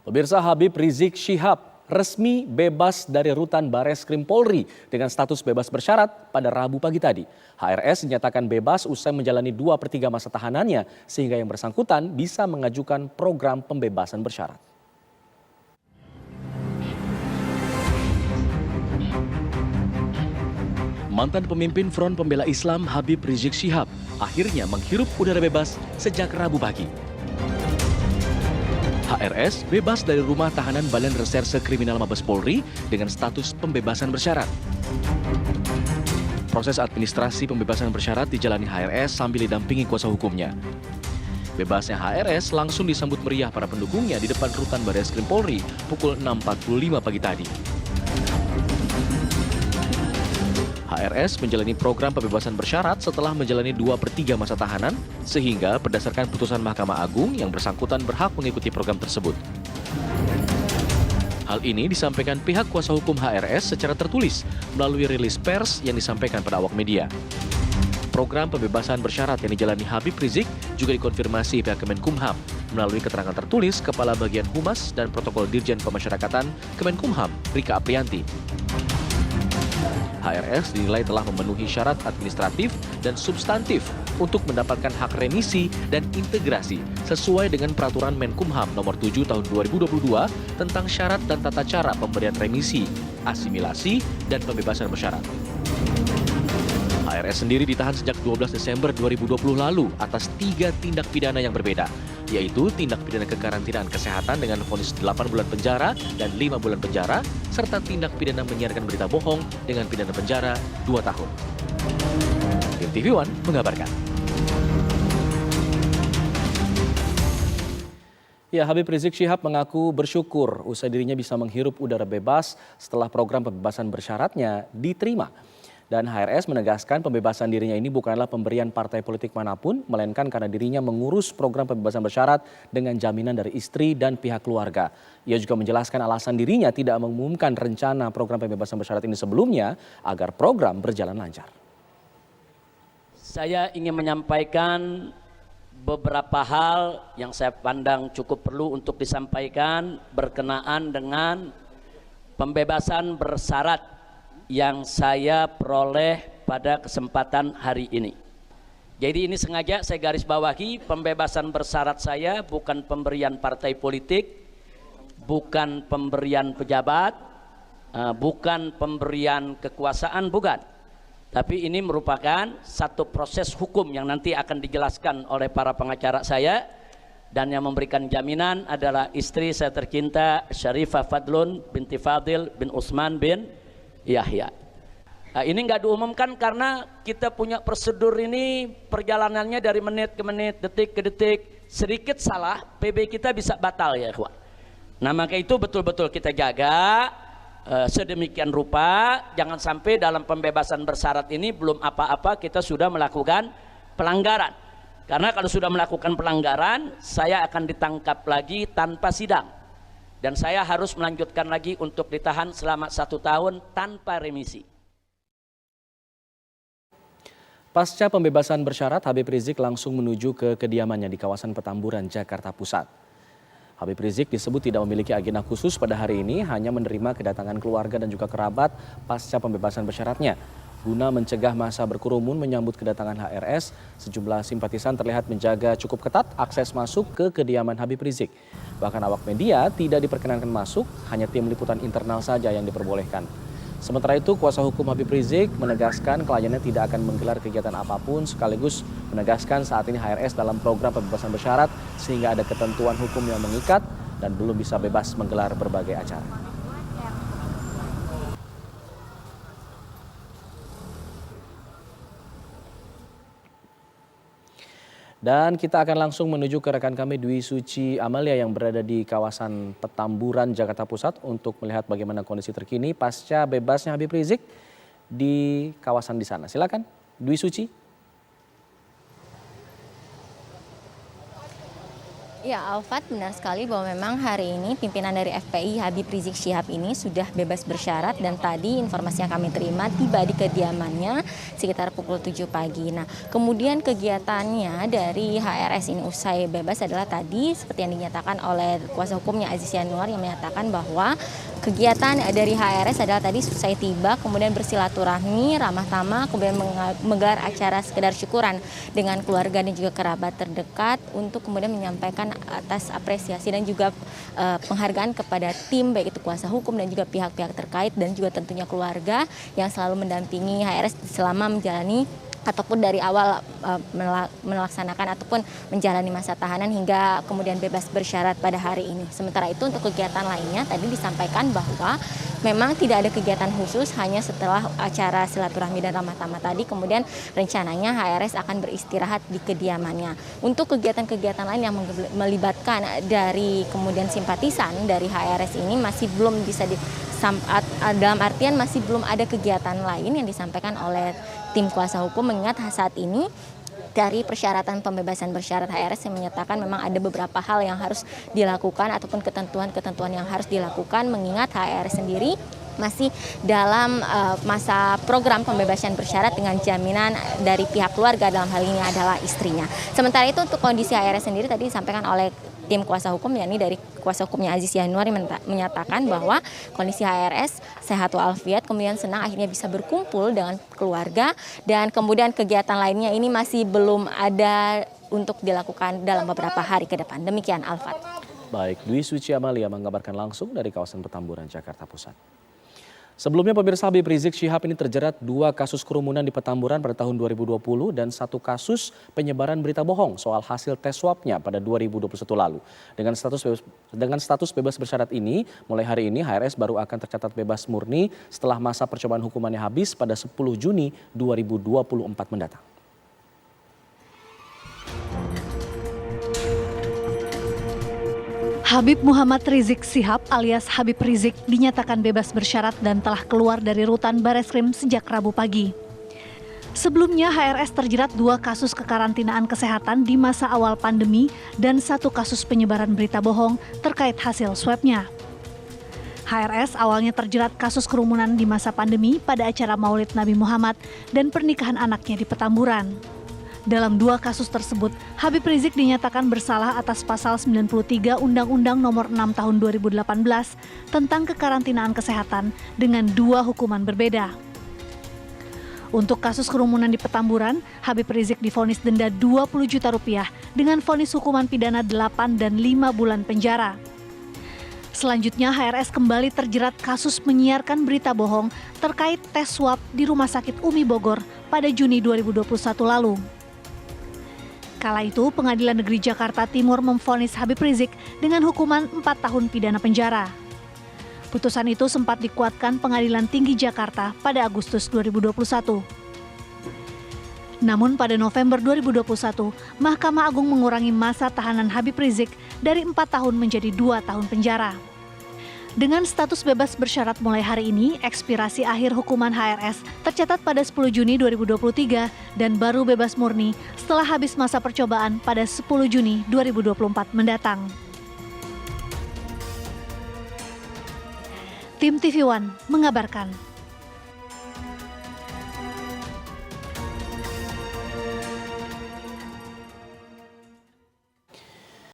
Pemirsa, Habib Rizik Syihab resmi bebas dari rutan Bareskrim Polri dengan status bebas bersyarat pada Rabu pagi tadi. HRS dinyatakan bebas usai menjalani 2/3 masa tahanannya sehingga yang bersangkutan bisa mengajukan program pembebasan bersyarat. Mantan pemimpin Front Pembela Islam Habib Rizik Syihab akhirnya menghirup udara bebas sejak Rabu pagi. HRS bebas dari rumah tahanan Badan Reserse Kriminal Mabes Polri dengan status pembebasan bersyarat. Proses administrasi pembebasan bersyarat dijalani HRS sambil didampingi kuasa hukumnya. Bebasnya HRS langsung disambut meriah para pendukungnya di depan rutan Bareskrim Polri pukul 6.45 pagi tadi. HRS menjalani program pembebasan bersyarat setelah menjalani 2/3 masa tahanan, sehingga berdasarkan putusan Mahkamah Agung yang bersangkutan berhak mengikuti program tersebut. Hal ini disampaikan pihak kuasa hukum HRS secara tertulis melalui rilis pers yang disampaikan pada awak media. Program pembebasan bersyarat yang dijalani Habib Rizik juga dikonfirmasi pihak Kemenkumham melalui keterangan tertulis Kepala Bagian Humas dan Protokol Dirjen Pemasyarakatan Kemenkumham, Rika Aprianti. HRS dinilai telah memenuhi syarat administratif dan substantif untuk mendapatkan hak remisi dan integrasi sesuai dengan Peraturan Menkumham Nomor 7 Tahun 2022 tentang syarat dan tata cara pemberian remisi, asimilasi, dan pembebasan bersyarat. HRS sendiri ditahan sejak 12 Desember 2020 lalu atas 3 tindak pidana yang berbeda, yaitu tindak pidana kekarantinaan kesehatan dengan vonis 8 bulan penjara dan 5 bulan penjara, serta tindak pidana menyiarkan berita bohong dengan pidana penjara 2 tahun. Tim TV One mengabarkan. Ya, Habib Rizik Syihab mengaku bersyukur usai dirinya bisa menghirup udara bebas setelah program pembebasan bersyaratnya diterima. Dan HRS menegaskan pembebasan dirinya ini bukanlah pemberian partai politik manapun, melainkan karena dirinya mengurus program pembebasan bersyarat dengan jaminan dari istri dan pihak keluarga. Ia juga menjelaskan alasan dirinya tidak mengumumkan rencana program pembebasan bersyarat ini sebelumnya agar program berjalan lancar. Saya ingin menyampaikan beberapa hal yang saya pandang cukup perlu untuk disampaikan berkenaan dengan pembebasan bersyarat yang saya peroleh pada kesempatan hari ini. Jadi ini sengaja saya garis bawahi, pembebasan bersyarat saya bukan pemberian partai politik, bukan pemberian pejabat, bukan pemberian kekuasaan, bukan. Tapi ini merupakan satu proses hukum yang nanti akan dijelaskan oleh para pengacara saya, dan yang memberikan jaminan adalah istri saya tercinta Syarifah Fadlun binti Fadil bin Utsman bin Yahya. Ini nggak diumumkan karena kita punya prosedur ini perjalanannya dari menit ke menit, detik ke detik. Sedikit salah, PB kita bisa batal ya, ikhwan. Nah, maka itu betul-betul kita jaga sedemikian rupa, jangan sampai dalam pembebasan bersyarat ini belum apa-apa kita sudah melakukan pelanggaran. Karena kalau sudah melakukan pelanggaran, saya akan ditangkap lagi tanpa sidang. Dan saya harus melanjutkan lagi untuk ditahan selama 1 tahun tanpa remisi. Pasca pembebasan bersyarat, Habib Rizik langsung menuju ke kediamannya di kawasan Petamburan, Jakarta Pusat. Habib Rizik disebut tidak memiliki agenda khusus pada hari ini, hanya menerima kedatangan keluarga dan juga kerabat pasca pembebasan bersyaratnya. Guna mencegah massa berkerumun menyambut kedatangan HRS, sejumlah simpatisan terlihat menjaga cukup ketat akses masuk ke kediaman Habib Rizik. Bahkan awak media tidak diperkenankan masuk, hanya tim liputan internal saja yang diperbolehkan. Sementara itu, kuasa hukum Habib Rizik menegaskan kliennya tidak akan menggelar kegiatan apapun, sekaligus menegaskan saat ini HRS dalam program pembebasan bersyarat sehingga ada ketentuan hukum yang mengikat dan belum bisa bebas menggelar berbagai acara. Dan kita akan langsung menuju ke rekan kami Dwi Suci Amalia yang berada di kawasan Petamburan, Jakarta Pusat untuk melihat bagaimana kondisi terkini pasca bebasnya Habib Rizik di kawasan di sana. Silakan Dwi Suci. Ya, Alfat, benar sekali bahwa memang hari ini pimpinan dari FPI Habib Rizik Syihab ini sudah bebas bersyarat dan tadi informasi yang kami terima tiba di kediamannya sekitar pukul 7 pagi. Nah, kemudian kegiatannya dari HRS ini usai bebas adalah tadi seperti yang dinyatakan oleh kuasa hukumnya Aziz Yanuar yang menyatakan bahwa kegiatan dari HRS adalah tadi selesai tiba kemudian bersilaturahmi ramah tamah kemudian menggelar acara sekedar syukuran dengan keluarga dan juga kerabat terdekat untuk kemudian menyampaikan atas apresiasi dan juga penghargaan kepada tim baik itu kuasa hukum dan juga pihak-pihak terkait dan juga tentunya keluarga yang selalu mendampingi HRS selama menjalani ataupun dari awal melaksanakan ataupun menjalani masa tahanan hingga kemudian bebas bersyarat pada hari ini. Sementara itu untuk kegiatan lainnya tadi disampaikan bahwa memang tidak ada kegiatan khusus hanya setelah acara silaturahmi dan ramah tamah tadi kemudian rencananya HRS akan beristirahat di kediamannya. Untuk kegiatan-kegiatan lain yang melibatkan dari kemudian simpatisan dari HRS ini masih belum bisa dalam artian masih belum ada kegiatan lain yang disampaikan oleh tim kuasa hukum mengingat saat ini dari persyaratan pembebasan bersyarat HRS yang menyatakan memang ada beberapa hal yang harus dilakukan ataupun ketentuan-ketentuan yang harus dilakukan mengingat HRS sendiri masih dalam masa program pembebasan bersyarat dengan jaminan dari pihak keluarga dalam hal ini adalah istrinya. Sementara itu untuk kondisi HRS sendiri tadi disampaikan oleh tim kuasa hukum yakni dari kuasa hukumnya Aziz Yanuar menyatakan bahwa kondisi HRS sehat walafiat kemudian senang akhirnya bisa berkumpul dengan keluarga dan kemudian kegiatan lainnya ini masih belum ada untuk dilakukan dalam beberapa hari ke depan. Demikian Alfat. Baik, Dwi Suci Amalia mengabarkan langsung dari kawasan Petamburan, Jakarta Pusat. Sebelumnya pemirsa, Habib Rizik Syihab ini terjerat 2 kasus kerumunan di Petamburan pada tahun 2020 dan 1 kasus penyebaran berita bohong soal hasil tes swabnya pada 2021 lalu. Dengan status bebas bersyarat ini, mulai hari ini HRS baru akan tercatat bebas murni setelah masa percobaan hukumannya habis pada 10 Juni 2024 mendatang. Habib Muhammad Rizik Syihab alias Habib Rizik dinyatakan bebas bersyarat dan telah keluar dari rutan Bareskrim sejak Rabu pagi. Sebelumnya HRS terjerat 2 kasus kekarantinaan kesehatan di masa awal pandemi dan 1 kasus penyebaran berita bohong terkait hasil swabnya. HRS awalnya terjerat kasus kerumunan di masa pandemi pada acara Maulid Nabi Muhammad dan pernikahan anaknya di Petamburan. Dalam 2 kasus tersebut, Habib Rizik dinyatakan bersalah atas pasal 93 Undang-Undang Nomor 6 Tahun 2018 tentang kekarantinaan kesehatan dengan 2 hukuman berbeda. Untuk kasus kerumunan di Petamburan, Habib Rizik divonis denda 20 juta rupiah dengan vonis hukuman pidana 8 dan 5 bulan penjara. Selanjutnya HRS kembali terjerat kasus menyiarkan berita bohong terkait tes swab di Rumah Sakit Umi Bogor pada Juni 2021 lalu. Kala itu, Pengadilan Negeri Jakarta Timur memvonis Habib Rizik dengan hukuman 4 tahun pidana penjara. Putusan itu sempat dikuatkan Pengadilan Tinggi Jakarta pada Agustus 2021. Namun pada November 2021, Mahkamah Agung mengurangi masa tahanan Habib Rizik dari 4 tahun menjadi 2 tahun penjara. Dengan status bebas bersyarat mulai hari ini, ekspirasi akhir hukuman HRS tercatat pada 10 Juni 2023 dan baru bebas murni setelah habis masa percobaan pada 10 Juni 2024 mendatang. Tim TV One mengabarkan.